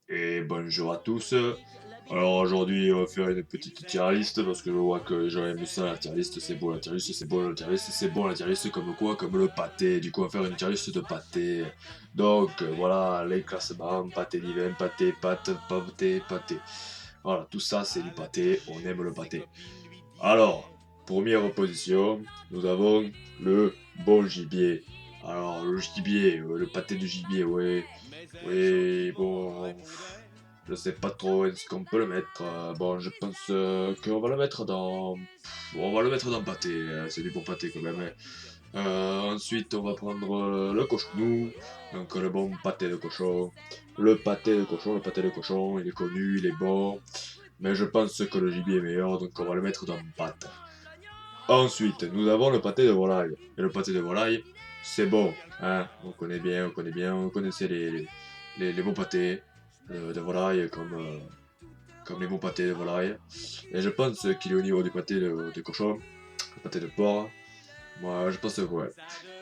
Et bonjour à tous. Alors aujourd'hui on va faire une petite tier list parce que je vois que les gens aiment ça la tier list, c'est beau la tier list, c'est beau la tier list, c'est bon la tier list comme quoi? Comme le pâté. Du coup on va faire une tier list de pâté. Donc voilà les classements, pâté divin, pâté, pâte, pâté, pâté. Voilà, tout ça c'est du pâté, on aime le pâté. Alors, première position, nous avons le bon gibier. Alors le gibier, le pâté de gibier, ouais. Oui, bon, je sais pas trop où est-ce qu'on peut le mettre. Bon, je pense qu'on va le mettre dans... on va le mettre dans pâté, c'est du bon pâté quand même, hein. Ensuite, on va prendre le cochonou, donc le bon pâté de cochon. Le pâté de cochon, il est connu, il est bon, mais je pense que le gibier est meilleur, donc on va le mettre dans pâte. Ensuite, nous avons le pâté de volaille. Et le pâté de volaille, c'est bon, hein, on connaissait les bons pâtés de volaille comme les bons pâtés de volaille. Et je pense qu'il est au niveau du pâté de cochon, le pâté de porc. Moi, je pense que ouais.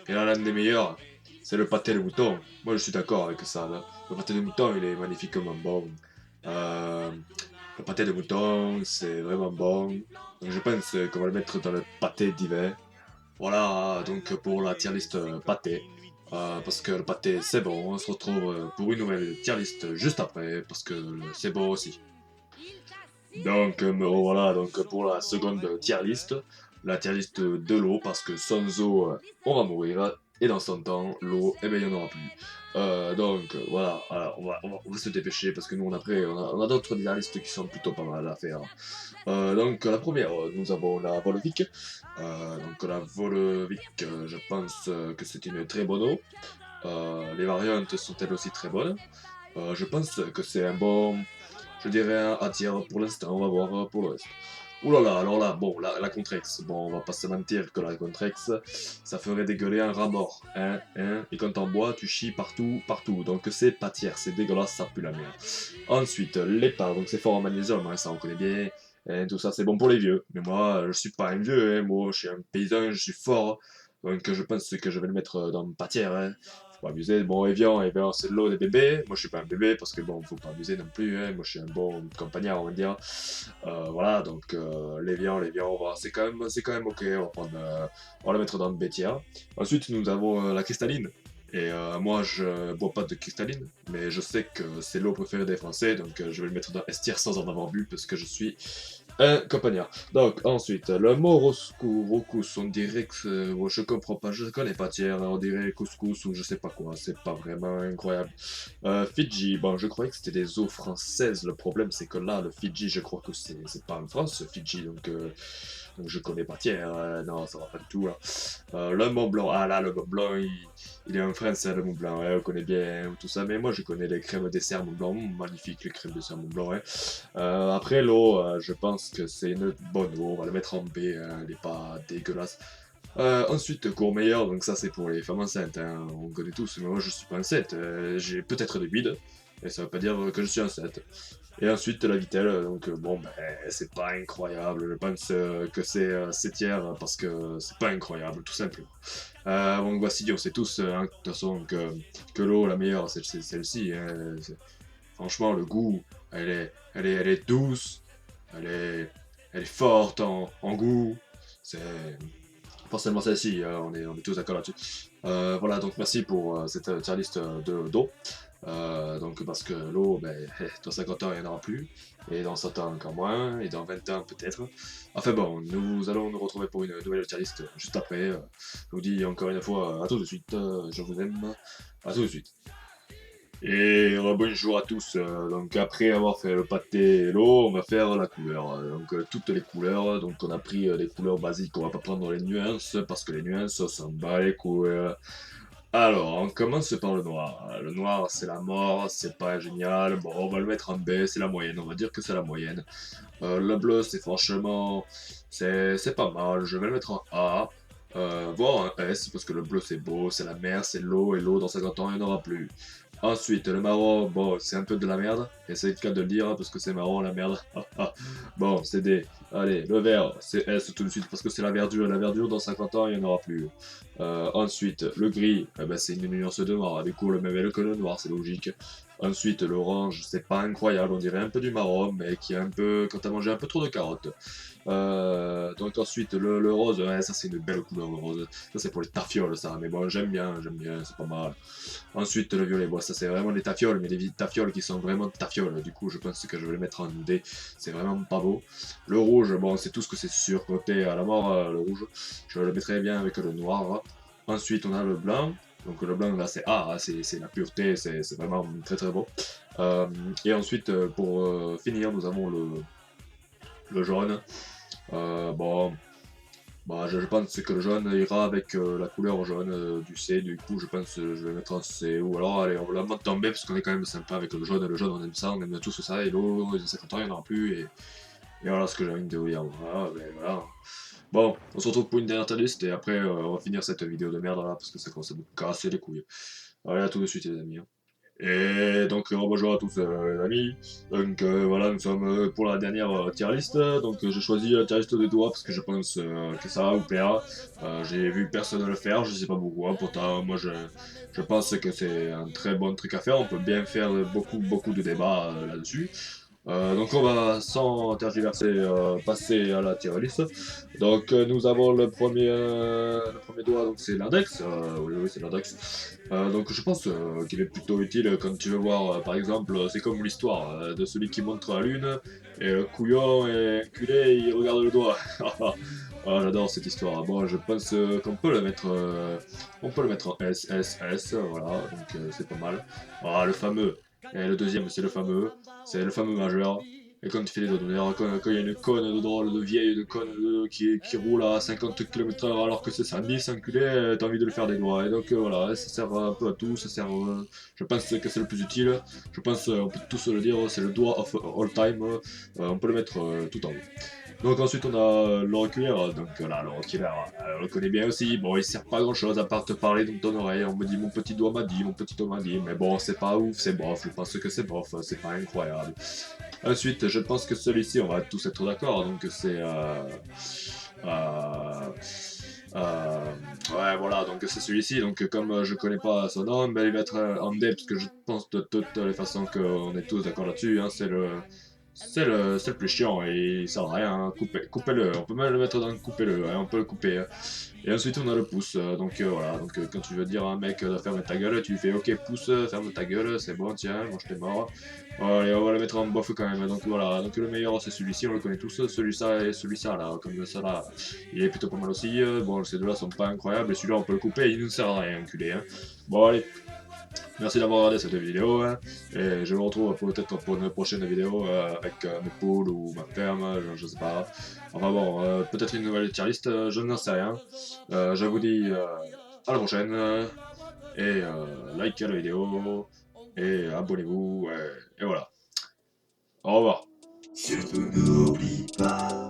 Et là, l'un des meilleurs, c'est le pâté de mouton. Moi, je suis d'accord avec ça, là. Le pâté de mouton, il est magnifiquement bon. Euh, le pâté de mouton, c'est vraiment bon. Donc, je pense qu'on va le mettre dans le pâté divin. Voilà, donc pour la tier list pâté. Parce que le pâté c'est bon, on se retrouve pour une nouvelle tier list juste après, parce que c'est bon aussi. Donc voilà, donc pour la seconde tier list, la tier list de l'eau, parce que sans eau, on va mourir, et dans 100 ans, l'eau, eh ben il n'y en aura plus. Donc voilà, alors, on va se dépêcher, parce que nous on a d'autres tier listes qui sont plutôt pas mal à faire. Donc la première, nous avons la Volvic. Donc la Volvic, je pense que c'est une très bonne eau. Les variantes sont elles aussi très bonnes. Je pense que c'est un bon, je dirais un A tier pour l'instant, on va voir pour le reste. Ouh là là, alors là, bon, la Contrex, bon, on va pas se mentir que la Contrex, ça ferait dégueuler un rat mort, hein, et quand t'en bois, tu chies partout, partout, donc c'est pas tiers, c'est dégueulasse, ça pue la merde. Ensuite, l'épa, donc c'est fort en magnésium, hein, ça on connaît bien, hein, tout ça c'est bon pour les vieux, mais moi, je suis pas un vieux, hein, moi, je suis un paysan, je suis fort, donc je pense que je vais le mettre dans pas tiers, hein. Faut pas abuser. Bon, Evian, c'est de l'eau des bébés. Moi, je suis pas un bébé parce que bon, faut pas abuser non plus, hein. Moi, je suis un bon campagnard, on va dire. Voilà, donc l'Evian, c'est quand même ok. On va le mettre dans le B tier. Ensuite, nous avons la cristalline. Et moi, je bois pas de cristalline, mais je sais que c'est l'eau préférée des Français, donc je vais le mettre dans S tier sans en avoir bu parce que je suis un campagnard. Donc ensuite, le mot Rokus, on dirait que je comprends pas, je connais pas tiers, on dirait couscous ou je sais pas quoi, c'est pas vraiment incroyable. Fidji, bon je croyais que c'était des eaux françaises, le problème c'est que là, le Fidji, je crois que c'est pas en France, Fidji, donc je connais pas tiers, non ça va pas du tout là. Le Mont Blanc, ah là le Mont Blanc, il est en France, le Mont Blanc, ouais, on connaît bien tout ça, mais moi je connais les crèmes dessert Mont Blanc, magnifique les crèmes dessert Mont Blanc, ouais. Après l'eau, je pense que c'est une bonne eau, on va le mettre en B, hein, elle est pas dégueulasse. Ensuite, cours meilleur, donc ça c'est pour les femmes enceintes, hein, on connaît tous, mais moi je suis pas enceinte, j'ai peut-être des bides, et ça veut pas dire que je suis enceinte. Et ensuite la Vitelle, donc bon, ben c'est pas incroyable, je pense que c'est tiers parce que c'est pas incroyable, tout simplement. Donc voici, on sait tous, hein, de toute façon, que l'eau, la meilleure, c'est celle-ci, hein. Franchement, le goût, elle est douce, elle est, elle est forte en goût. C'est forcément celle-ci, hein, on est tous d'accord là-dessus. Voilà, donc merci pour cette tier list d'eau. Donc parce que l'eau, ben, dans 50 ans, il n'y en aura plus, et dans 100 ans encore moins, et dans 20 ans peut-être. Enfin bon, nous allons nous retrouver pour une nouvelle tier list juste après. Je vous dis encore une fois à tout de suite, je vous aime, à tout de suite. Et bonjour à tous. Donc après avoir fait le pâté et l'eau, on va faire la couleur. Donc toutes les couleurs. Donc on a pris les couleurs basiques. On va pas prendre les nuances parce que les nuances on s'en bat les couilles. Alors on commence par le noir. Le noir c'est la mort, c'est pas génial. Bon on va le mettre en B, c'est la moyenne. On va dire que c'est la moyenne. Le bleu c'est franchement c'est pas mal. Je vais le mettre en A. Voire un S parce que le bleu c'est beau, c'est la mer, c'est l'eau et l'eau dans 50 ans il n'y en aura plus. Ensuite, le marron, bon, c'est un peu de la merde. Et c'est le cas de le dire, parce que c'est marron, la merde. Bon, c'est D. Allez, le vert, c'est S tout de suite, parce que c'est la verdure. La verdure, dans 50 ans, il n'y en aura plus. Ensuite, le gris, eh ben, c'est une nuance de noir. Du coup, le même L que le noir, c'est logique. Ensuite, l'orange, c'est pas incroyable, on dirait un peu du marron, mais qui est un peu, quand t'as mangé un peu trop de carottes. Donc ensuite, le rose, ouais, ça c'est une belle couleur, le rose. Ça c'est pour les tafioles, ça, mais bon, j'aime bien, c'est pas mal. Ensuite, le violet, bon, ça c'est vraiment des tafioles, mais des tafioles qui sont vraiment tafioles. Du coup, je pense que je vais le mettre en D, c'est vraiment pas beau. Le rouge, bon, c'est tout ce que c'est surcoté à la mort, le rouge. Je le mettrai bien avec le noir. Ensuite, on a le blanc. Donc le blanc, là, c'est A, hein, c'est la pureté, c'est vraiment très très beau. Euh, et ensuite, pour finir, nous avons le jaune. Bon, bah, je pense que le jaune ira avec la couleur jaune du C, du coup je pense que je vais mettre un C, ou alors allez on va la mettre en B parce qu'on est quand même sympa avec le jaune on aime ça, on aime tous ça, et l'eau, dans 50 ans il n'y en aura plus, et voilà ce que j'ai envie de vous dire, voilà, ben, voilà. Bon, on se retrouve pour une dernière liste, et après on va finir cette vidéo de merde là, parce que ça commence à me casser les couilles. Allez, à tout de suite les amis. Hein. Et donc bonjour à tous les amis, donc voilà nous sommes pour la dernière tier list, donc j'ai choisi la tier list des doigts parce que je pense que ça va vous plaire, j'ai vu personne le faire, je sais pas pourquoi, pourtant moi je pense que c'est un très bon truc à faire, on peut bien faire beaucoup de débats là-dessus. Donc on va sans tergiverser passer à la tier list. Donc nous avons le premier doigt, donc c'est l'index. Oui c'est l'index. Donc je pense qu'il est plutôt utile quand tu veux voir, par exemple, c'est comme l'histoire de celui qui montre la lune et le couillon et enculé il regarde le doigt. Ah, j'adore cette histoire. Bon, je pense qu'on peut le mettre, on peut le mettre en S, S, S, voilà, donc c'est pas mal. Ah, le fameux. Et le deuxième, c'est le fameux majeur. Et quand tu fais les doigts d'honneur, quand il y a une conne de drôle, de vieille, de conne qui roule à 50 km/h alors que c'est 110, enculé, t'as envie de le faire des doigts. Et donc voilà, ça sert un peu à tout, ça sert, je pense que c'est le plus utile. Je pense, on peut tous le dire, c'est le doigt of all time. On peut le mettre tout en haut. Donc ensuite on a l'auriculaire, donc là l'auriculaire, on le connaît bien aussi, bon il sert pas à grand chose à part te parler dans ton oreille, on me dit mon petit doigt m'a dit, mon petit doigt m'a dit, mais bon c'est pas ouf, c'est bof, je pense que c'est bof, c'est pas incroyable. Ensuite je pense que celui-ci on va tous être d'accord, donc c'est euh, ouais voilà, donc c'est celui-ci, donc comme je connais pas son nom, ben, il va être en D parce que je pense de toutes les façons qu'on est tous d'accord là-dessus, hein, c'est le plus chiant et il sert à rien, hein. Coupez-le, on peut même le mettre dans coupez-le, hein, on peut le couper. Hein. Et ensuite on a le pouce, donc voilà, donc quand tu veux dire à un mec de fermer ta gueule, tu lui fais ok pouce, ferme ta gueule, c'est bon, tiens, moi je t'ai mort. Allez, on va le mettre en bof quand même, donc voilà, donc le meilleur c'est celui-ci, on le connaît tous, celui-ci et celui-ci là, comme ça là, il est plutôt pas mal aussi, bon ces deux là sont pas incroyables, et celui-là on peut le couper, il ne sert à rien, enculé. Hein. Bon allez, merci d'avoir regardé cette vidéo, hein, et je vous retrouve peut-être pour une prochaine vidéo avec mes poules ou ma ferme, je sais pas. Enfin bon, peut-être une nouvelle tier list, je n'en sais rien. Je vous dis à la prochaine, et likez la vidéo, et abonnez-vous, et voilà. Au revoir. Surtout n'oublie pas.